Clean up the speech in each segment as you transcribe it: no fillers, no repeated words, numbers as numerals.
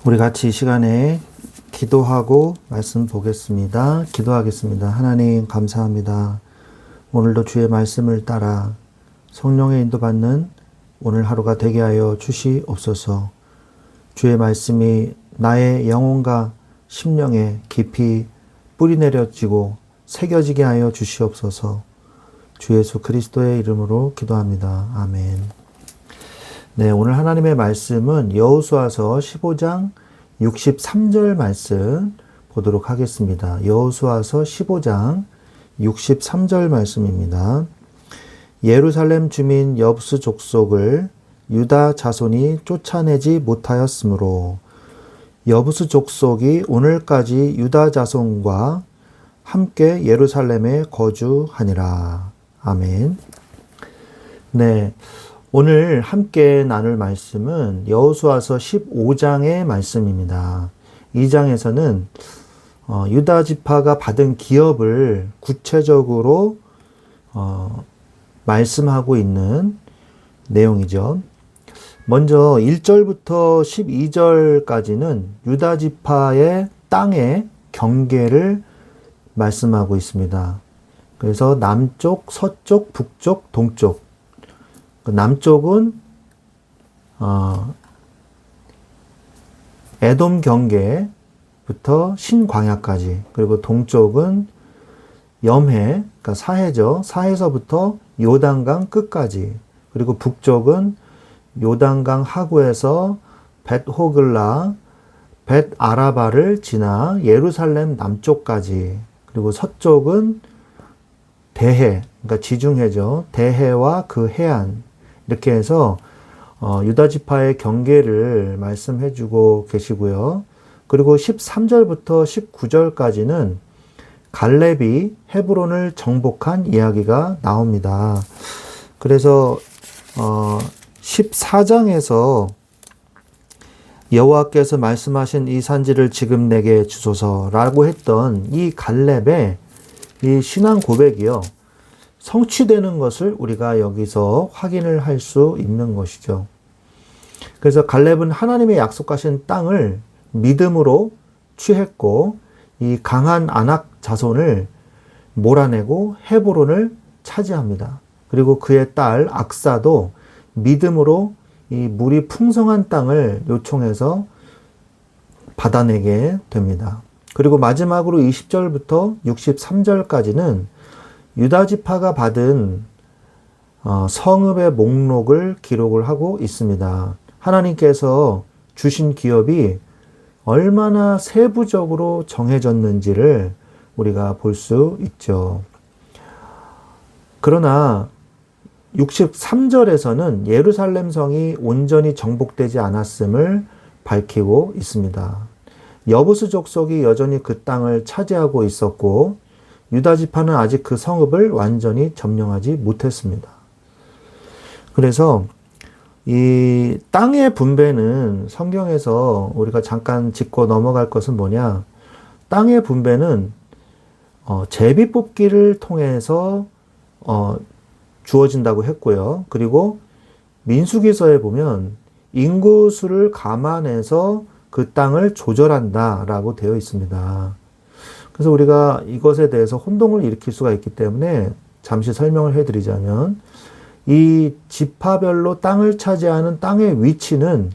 우리 같이 이 시간에 기도하고 말씀 보겠습니다. 기도하겠습니다. 하나님 감사합니다. 오늘도 주의 말씀을 따라 성령의 인도받는 오늘 하루가 되게 하여 주시옵소서. 주의 말씀이 나의 영혼과 심령에 깊이 뿌리내려지고 새겨지게 하여 주시옵소서. 주 예수 그리스도의 이름으로 기도합니다. 아멘. 네, 오늘 하나님의 말씀은 여호수아서 15장 63절 말씀 보도록 하겠습니다. 여호수아서 15장 63절 말씀입니다. 예루살렘 주민 여부스 족속을 유다 자손이 쫓아내지 못하였으므로 여부스 족속이 오늘까지 유다 자손과 함께 예루살렘에 거주하니라. 아멘. 네. 오늘 함께 나눌 말씀은 여호수아서 15장의 말씀입니다. 이 장에서는 유다 지파가 받은 기업을 구체적으로 말씀하고 있는 내용이죠. 먼저 1절부터 12절까지는 유다 지파의 땅의 경계를 말씀하고 있습니다. 그래서 남쪽, 서쪽, 북쪽, 동쪽. 남쪽은 에돔 경계부터 신광야까지, 그리고 동쪽은 염해, 그러니까 사해죠. 사해서부터 요단강 끝까지, 그리고 북쪽은 요단강 하구에서 벳호글라, 벳아라바를 지나 예루살렘 남쪽까지, 그리고 서쪽은 대해, 그러니까 지중해죠. 대해와 그 해안, 이렇게 해서 유다 지파의 경계를 말씀해 주고 계시고요. 그리고 13절부터 19절까지는 갈렙이 헤브론을 정복한 이야기가 나옵니다. 그래서 14장에서 여호와께서 말씀하신 이 산지를 지금 내게 주소서라고 했던 이 갈렙의 이 신앙 고백이요, 성취되는 것을 우리가 여기서 확인을 할 수 있는 것이죠. 그래서 갈렙은 하나님의 약속하신 땅을 믿음으로 취했고, 이 강한 아낙 자손을 몰아내고 헤브론을 차지합니다. 그리고 그의 딸 악사도 믿음으로 이 물이 풍성한 땅을 요청해서 받아내게 됩니다. 그리고 마지막으로 20절부터 63절까지는 유다 지파가 받은 성읍의 목록을 기록을 하고 있습니다. 하나님께서 주신 기업이 얼마나 세부적으로 정해졌는지를 우리가 볼 수 있죠. 그러나 63절에서는 예루살렘 성이 온전히 정복되지 않았음을 밝히고 있습니다. 여부스 족속이 여전히 그 땅을 차지하고 있었고, 유다 지파는 아직 그 성읍을 완전히 점령하지 못했습니다. 그래서 이 땅의 분배는 성경에서 우리가 잠깐 짚고 넘어갈 것은 뭐냐? 땅의 분배는 제비 뽑기를 통해서 주어진다고 했고요. 그리고 민수기서에 보면 인구수를 감안해서 그 땅을 조절한다라고 되어 있습니다. 그래서 우리가 이것에 대해서 혼동을 일으킬 수가 있기 때문에 잠시 설명을 해드리자면, 이 지파별로 땅을 차지하는 땅의 위치는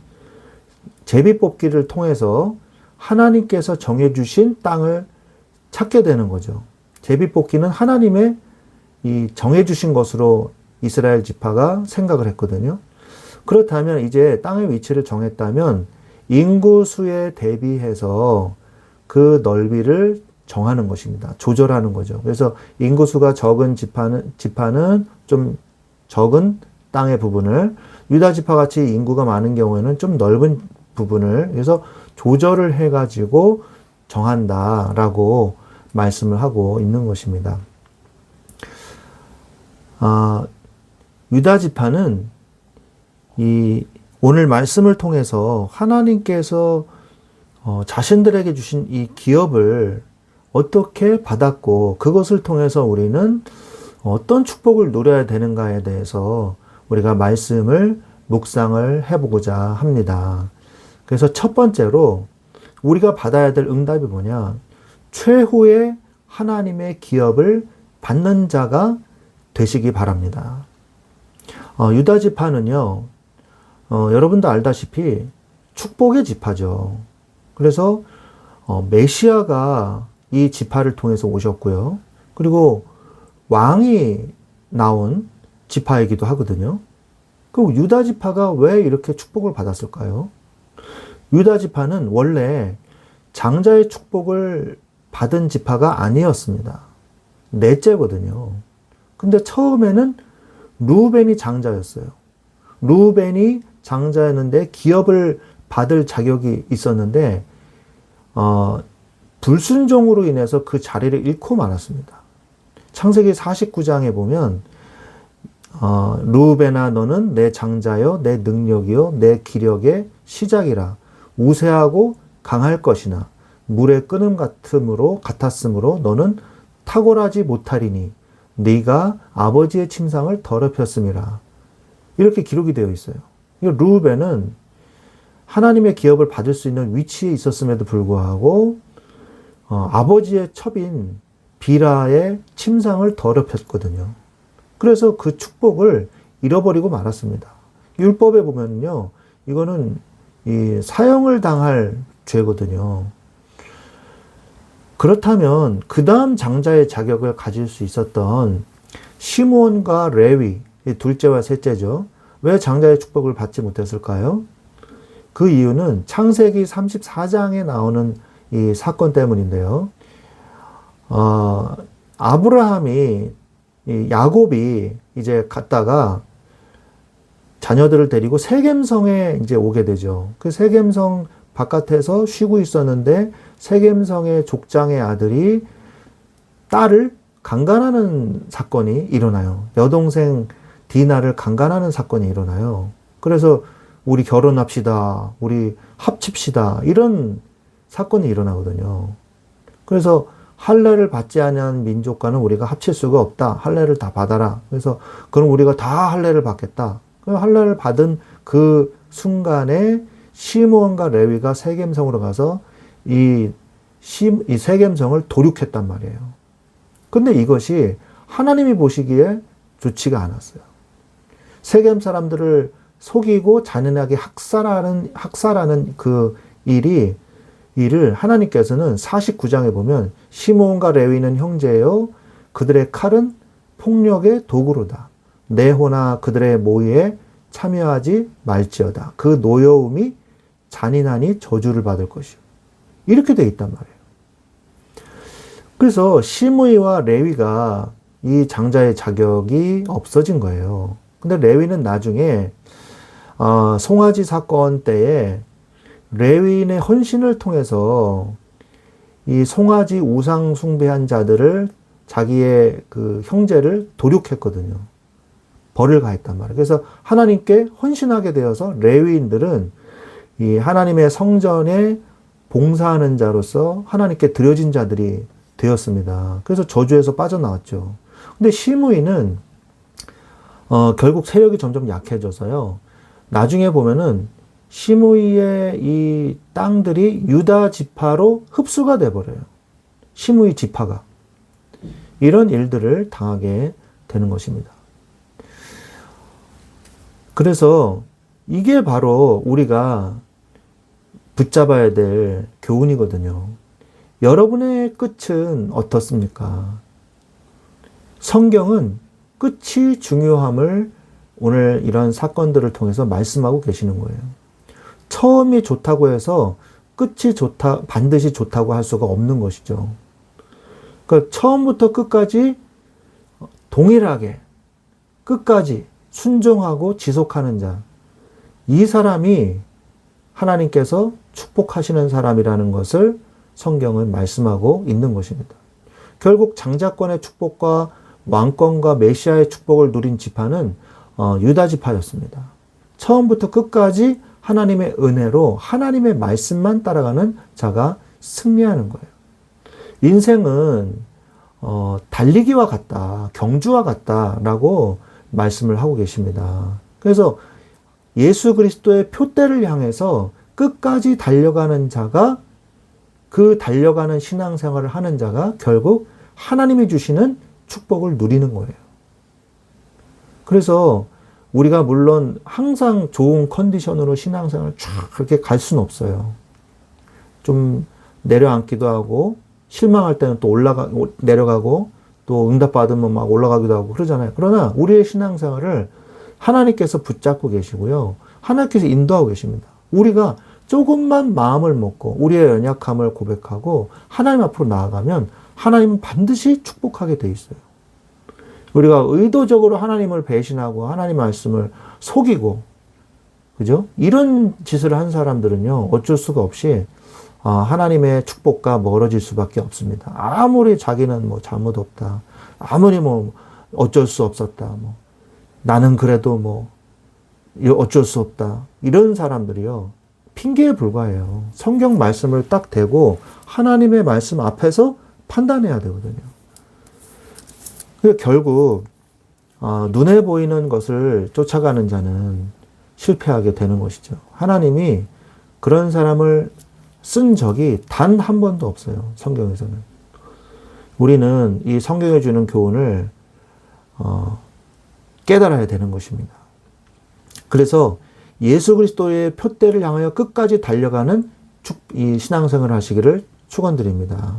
제비뽑기를 통해서 하나님께서 정해주신 땅을 찾게 되는 거죠. 제비뽑기는 하나님의 이 정해주신 것으로 이스라엘 지파가 생각을 했거든요. 그렇다면 이제 땅의 위치를 정했다면 인구수에 대비해서 그 넓이를 정하는 것입니다. 조절하는 거죠. 그래서 인구수가 적은 지파는 좀 적은 땅의 부분을, 유다 지파 같이 인구가 많은 경우에는 좀 넓은 부분을, 그래서 조절을 해가지고 정한다라고 말씀을 하고 있는 것입니다. 유다 지파는 이 오늘 말씀을 통해서 하나님께서 자신들에게 주신 이 기업을 어떻게 받았고, 그것을 통해서 우리는 어떤 축복을 누려야 되는가에 대해서 우리가 말씀을 묵상을 해보고자 합니다. 그래서 첫 번째로 우리가 받아야 될 응답이 뭐냐? 최후의 하나님의 기업을 받는 자가 되시기 바랍니다. 유다 지파는요, 여러분도 알다시피 축복의 지파죠. 그래서 메시아가 이 지파를 통해서 오셨고요. 그리고 왕이 나온 지파이기도 하거든요. 그럼 유다 지파가 왜 이렇게 축복을 받았을까요? 유다 지파는 원래 장자의 축복을 받은 지파가 아니었습니다. 넷째거든요. 근데 처음에는 루벤이 장자였어요. 루벤이 장자였는데 기업을 받을 자격이 있었는데 불순종으로 인해서 그 자리를 잃고 말았습니다. 창세기 49장에 보면 루벤아 너는 내 장자요 내 능력이요 내 기력의 시작이라 우세하고 강할 것이나 물의 끓음 같았으므로 너는 탁월하지 못하리니 네가 아버지의 침상을 더럽혔음이라. 이렇게 기록이 되어 있어요. 루벤은 하나님의 기업을 받을 수 있는 위치에 있었음에도 불구하고 아버지의 첩인 비라의 침상을 더럽혔거든요. 그래서 그 축복을 잃어버리고 말았습니다. 율법에 보면요, 이거는 이 사형을 당할 죄거든요. 그렇다면 그 다음 장자의 자격을 가질 수 있었던 시므온과 레위, 둘째와 셋째죠. 왜 장자의 축복을 받지 못했을까요? 그 이유는 창세기 34장에 나오는 이 사건 때문인데요. 아브라함이, 야곱이 이제 갔다가 자녀들을 데리고 세겜성에 이제 오게 되죠. 그 세겜성 바깥에서 쉬고 있었는데 세겜성의 족장의 아들이 딸을 강간하는 사건이 일어나요. 여동생 디나를 강간하는 사건이 일어나요. 그래서 우리 결혼합시다. 우리 합칩시다. 이런 사건이 일어나거든요. 그래서 할례를 받지 않은 민족과는 우리가 합칠 수가 없다. 할례를 다 받아라. 그래서 그럼 우리가 다 할례를 받겠다. 할례를 받은 그 순간에 시므온과 레위가 세겜성으로 가서 이 세겜성을 도륙했단 말이에요. 근데 이것이 하나님이 보시기에 좋지가 않았어요. 세겜 사람들을 속이고 잔인하게 학살하는 그 일을 하나님께서는 49장에 보면 시므온과 레위는 형제요 그들의 칼은 폭력의 도구로다. 내호나 그들의 모의에 참여하지 말지어다. 그 노여움이 잔인하니 저주를 받을 것이요. 이렇게 돼 있단 말이에요. 그래서 시므이와 레위가 이 장자의 자격이 없어진 거예요. 근데 레위는 나중에 송아지 사건 때에 레위인의 헌신을 통해서 이 송아지 우상 숭배한 자들을 자기의 그 형제를 도륙했거든요. 벌을 가했단 말이에요. 그래서 하나님께 헌신하게 되어서 레위인들은 이 하나님의 성전에 봉사하는 자로서 하나님께 드려진 자들이 되었습니다. 그래서 저주에서 빠져나왔죠. 근데 시므이는 결국 세력이 점점 약해져서요. 나중에 보면은 시므이의 이 땅들이 유다 지파로 흡수가 돼버려요. 시므이 지파가. 이런 일들을 당하게 되는 것입니다. 그래서 이게 바로 우리가 붙잡아야 될 교훈이거든요. 여러분의 끝은 어떻습니까? 성경은 끝이 중요함을 오늘 이런 사건들을 통해서 말씀하고 계시는 거예요. 처음이 좋다고 해서 끝이 반드시 좋다고 할 수가 없는 것이죠. 그러니까 처음부터 끝까지 동일하게 끝까지 순종하고 지속하는 자, 이 사람이 하나님께서 축복하시는 사람이라는 것을 성경은 말씀하고 있는 것입니다. 결국 장자권의 축복과 왕권과 메시아의 축복을 누린 지파는 유다 지파였습니다. 처음부터 끝까지 하나님의 은혜로 하나님의 말씀만 따라가는 자가 승리하는 거예요. 인생은 달리기와 같다, 경주와 같다라고 말씀을 하고 계십니다. 그래서 예수 그리스도의 표대를 향해서 끝까지 달려가는 자가, 그 달려가는 신앙생활을 하는 자가 결국 하나님이 주시는 축복을 누리는 거예요. 그래서 우리가 물론 항상 좋은 컨디션으로 신앙생활을 쫙 그렇게 갈 수는 없어요. 좀 내려앉기도 하고, 실망할 때는 또 내려가고, 또 응답받으면 막 올라가기도 하고 그러잖아요. 그러나 우리의 신앙생활을 하나님께서 붙잡고 계시고요. 하나님께서 인도하고 계십니다. 우리가 조금만 마음을 먹고 우리의 연약함을 고백하고 하나님 앞으로 나아가면 하나님은 반드시 축복하게 돼 있어요. 우리가 의도적으로 하나님을 배신하고 하나님 말씀을 속이고, 그죠? 이런 짓을 한 사람들은요, 어쩔 수가 없이 하나님의 축복과 멀어질 수밖에 없습니다. 아무리 자기는 뭐 잘못 없다, 아무리 뭐 어쩔 수 없었다, 뭐 나는 그래도 뭐 어쩔 수 없다, 이런 사람들이요, 핑계에 불과해요. 성경 말씀을 딱 대고 하나님의 말씀 앞에서 판단해야 되거든요. 결국 눈에 보이는 것을 쫓아가는 자는 실패하게 되는 것이죠. 하나님이 그런 사람을 쓴 적이 단 한 번도 없어요. 성경에서는. 우리는 이 성경에 주는 교훈을 깨달아야 되는 것입니다. 그래서 예수 그리스도의 표대를 향하여 끝까지 달려가는 이 신앙생활을 하시기를 축원드립니다.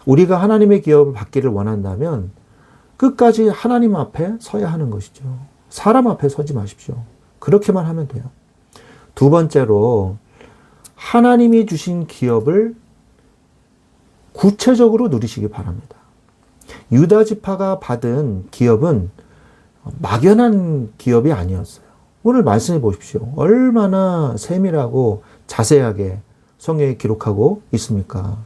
우리가 하나님의 기업을 받기를 원한다면 끝까지 하나님 앞에 서야 하는 것이죠. 사람 앞에 서지 마십시오. 그렇게만 하면 돼요. 두 번째로, 하나님이 주신 기업을 구체적으로 누리시기 바랍니다. 유다 지파가 받은 기업은 막연한 기업이 아니었어요. 오늘 말씀해 보십시오. 얼마나 세밀하고 자세하게 성경에 기록하고 있습니까?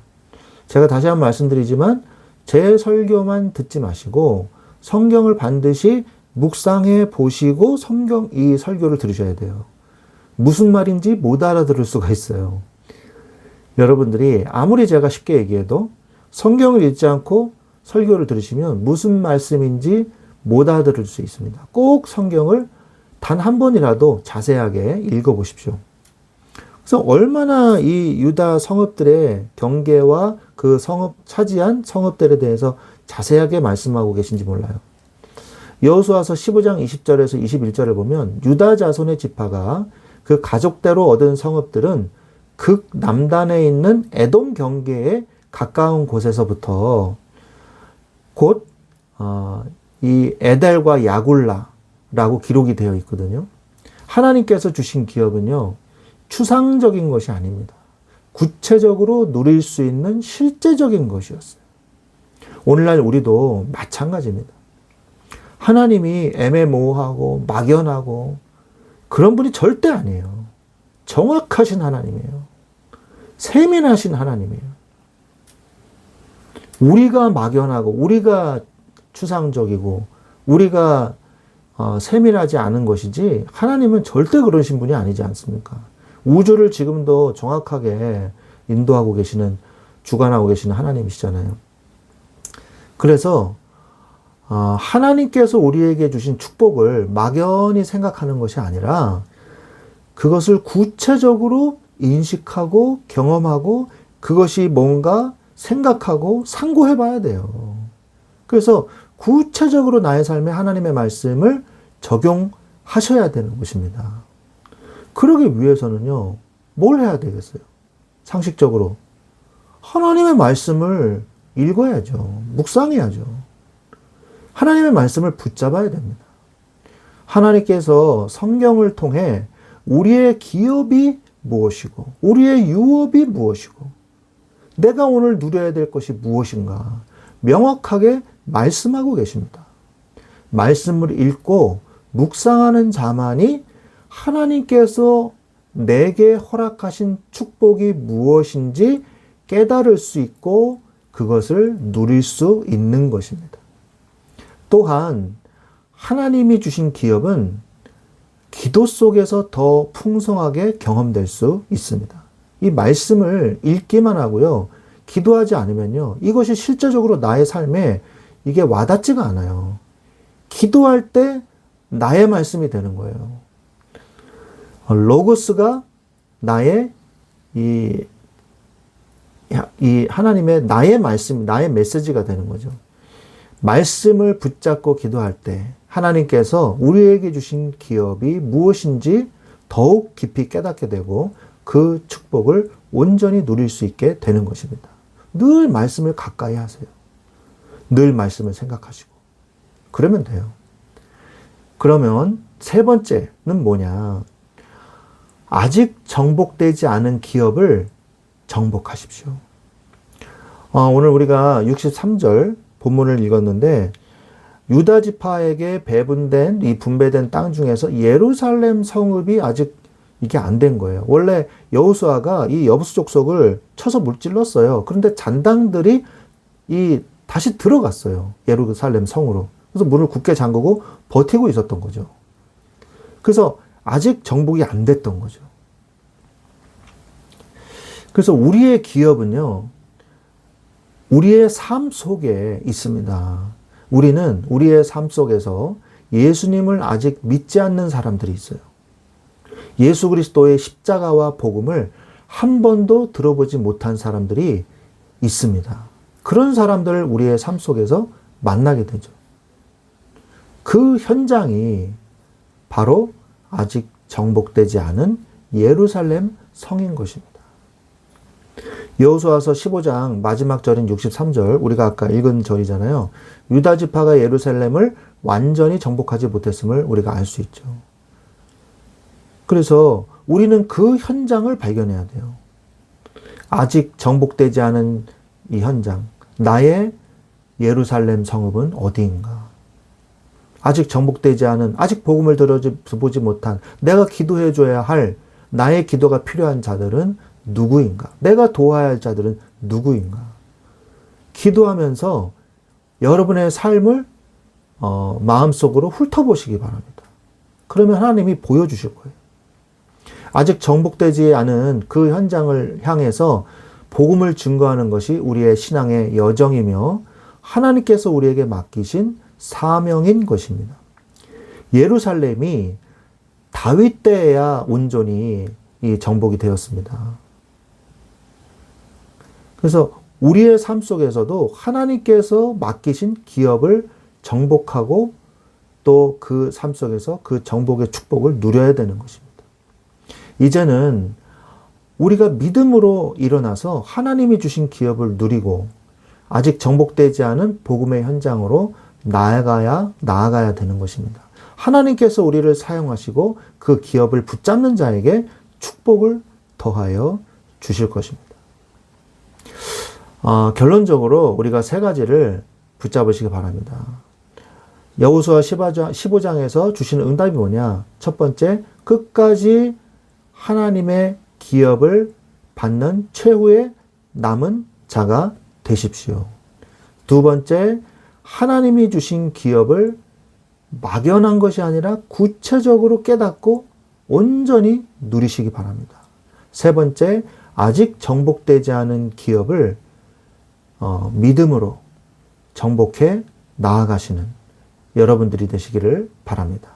제가 다시 한번 말씀드리지만 제 설교만 듣지 마시고 성경을 반드시 묵상해 보시고 이 설교를 들으셔야 돼요. 무슨 말인지 못 알아들을 수가 있어요. 여러분들이 아무리 제가 쉽게 얘기해도 성경을 읽지 않고 설교를 들으시면 무슨 말씀인지 못 알아들을 수 있습니다. 꼭 성경을 단 한 번이라도 자세하게 읽어보십시오. 그래서 얼마나 이 유다 성읍들의 경계와 그 성읍, 차지한 성읍들에 대해서 자세하게 말씀하고 계신지 몰라요. 여호수아서 15장 20절에서 21절을 보면 유다 자손의 지파가 그 가족대로 얻은 성읍들은 극 남단에 있는 에돔 경계에 가까운 곳에서부터 곧 이 에델과 야굴라라고 기록이 되어 있거든요. 하나님께서 주신 기업은요, 추상적인 것이 아닙니다. 구체적으로 누릴 수 있는 실제적인 것이었어요. 오늘날 우리도 마찬가지입니다. 하나님이 애매모호하고 막연하고 그런 분이 절대 아니에요. 정확하신 하나님이에요. 세밀하신 하나님이에요. 우리가 막연하고 우리가 추상적이고 우리가 세밀하지 않은 것이지 하나님은 절대 그러신 분이 아니지 않습니까? 우주를 지금도 정확하게 인도하고 계시는, 주관하고 계시는 하나님이시잖아요. 그래서 하나님께서 우리에게 주신 축복을 막연히 생각하는 것이 아니라 그것을 구체적으로 인식하고 경험하고 그것이 뭔가 생각하고 상고해 봐야 돼요. 그래서 구체적으로 나의 삶에 하나님의 말씀을 적용하셔야 되는 것입니다. 그러기 위해서는요, 뭘 해야 되겠어요? 상식적으로. 하나님의 말씀을 읽어야죠. 묵상해야죠. 하나님의 말씀을 붙잡아야 됩니다. 하나님께서 성경을 통해 우리의 기업이 무엇이고, 우리의 유업이 무엇이고, 내가 오늘 누려야 될 것이 무엇인가 명확하게 말씀하고 계십니다. 말씀을 읽고 묵상하는 자만이 하나님께서 내게 허락하신 축복이 무엇인지 깨달을 수 있고 그것을 누릴 수 있는 것입니다. 또한 하나님이 주신 기업은 기도 속에서 더 풍성하게 경험될 수 있습니다. 이 말씀을 읽기만 하고요, 기도하지 않으면요, 이것이 실제적으로 나의 삶에 이게 와닿지가 않아요. 기도할 때 나의 말씀이 되는 거예요. 로고스가 나의 이 하나님의 나의 말씀, 나의 메시지가 되는 거죠. 말씀을 붙잡고 기도할 때 하나님께서 우리에게 주신 기업이 무엇인지 더욱 깊이 깨닫게 되고 그 축복을 온전히 누릴 수 있게 되는 것입니다. 늘 말씀을 가까이 하세요. 늘 말씀을 생각하시고. 그러면 돼요. 그러면 세 번째는 뭐냐? 아직 정복되지 않은 기업을 정복하십시오. 오늘 우리가 63절 본문을 읽었는데 유다 지파에게 배분된 이 분배된 땅 중에서 예루살렘 성읍이 아직 이게 안 된 거예요. 원래 여호수아가 이 여부수 족속을 쳐서 물질렀어요. 그런데 잔당들이 다시 들어갔어요. 예루살렘 성으로. 그래서 문을 굳게 잠그고 버티고 있었던 거죠. 그래서 아직 정복이 안 됐던 거죠. 그래서 우리의 기업은요, 우리의 삶 속에 있습니다. 우리는 우리의 삶 속에서 예수님을 아직 믿지 않는 사람들이 있어요. 예수 그리스도의 십자가와 복음을 한 번도 들어보지 못한 사람들이 있습니다. 그런 사람들을 우리의 삶 속에서 만나게 되죠. 그 현장이 바로 아직 정복되지 않은 예루살렘 성인 것입니다. 여호수아서 15장 마지막 절인 63절, 우리가 아까 읽은 절이잖아요. 유다 지파가 예루살렘을 완전히 정복하지 못했음을 우리가 알 수 있죠. 그래서 우리는 그 현장을 발견해야 돼요. 아직 정복되지 않은 이 현장, 나의 예루살렘 성읍은 어디인가? 아직 정복되지 않은, 아직 복음을 들어보지 못한, 내가 기도해 줘야 할 나의 기도가 필요한 자들은 누구인가? 내가 도와야 할 자들은 누구인가? 기도하면서 여러분의 삶을 마음속으로 훑어보시기 바랍니다. 그러면 하나님이 보여주실 거예요. 아직 정복되지 않은 그 현장을 향해서 복음을 증거하는 것이 우리의 신앙의 여정이며 하나님께서 우리에게 맡기신 사명인 것입니다. 예루살렘이 다윗 때에야 온전히 이 정복이 되었습니다. 그래서 우리의 삶 속에서도 하나님께서 맡기신 기업을 정복하고 또 그 삶 속에서 그 정복의 축복을 누려야 되는 것입니다. 이제는 우리가 믿음으로 일어나서 하나님이 주신 기업을 누리고 아직 정복되지 않은 복음의 현장으로 나아가야 되는 것입니다. 하나님께서 우리를 사용하시고 그 기업을 붙잡는 자에게 축복을 더하여 주실 것입니다. 결론적으로 우리가 세 가지를 붙잡으시기 바랍니다. 여호수아 15장에서 주시는 응답이 뭐냐? 첫 번째, 끝까지 하나님의 기업을 받는 최후의 남은 자가 되십시오. 두 번째, 하나님이 주신 기업을 막연한 것이 아니라 구체적으로 깨닫고 온전히 누리시기 바랍니다. 세 번째, 아직 정복되지 않은 기업을 믿음으로 정복해 나아가시는 여러분들이 되시기를 바랍니다.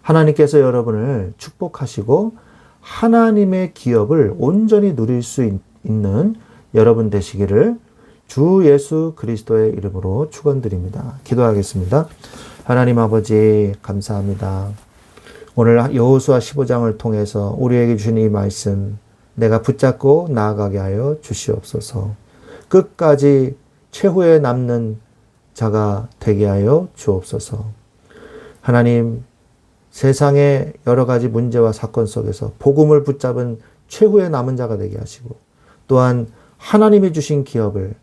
하나님께서 여러분을 축복하시고 하나님의 기업을 온전히 누릴 수 있는 여러분 되시기를 주 예수 그리스도의 이름으로 축원드립니다. 기도하겠습니다. 하나님 아버지 감사합니다. 오늘 여호수아 15장을 통해서 우리에게 주신 이 말씀 내가 붙잡고 나아가게 하여 주시옵소서. 끝까지 최후에 남는 자가 되게 하여 주옵소서. 하나님, 세상의 여러 가지 문제와 사건 속에서 복음을 붙잡은 최후에 남은 자가 되게 하시고 또한 하나님이 주신 기업을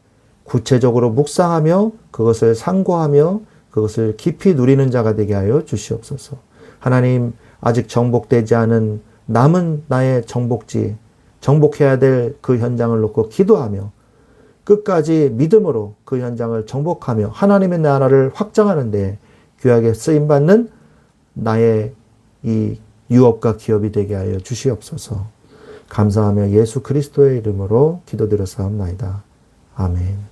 구체적으로 묵상하며 그것을 상고하며 그것을 깊이 누리는 자가 되게 하여 주시옵소서. 하나님, 아직 정복되지 않은 남은 나의 정복지, 정복해야 될 그 현장을 놓고 기도하며 끝까지 믿음으로 그 현장을 정복하며 하나님의 나라를 확장하는 데 귀하게 쓰임받는 나의 이 유업과 기업이 되게 하여 주시옵소서. 감사하며 예수 그리스도의 이름으로 기도드렸사옵나이다. 아멘.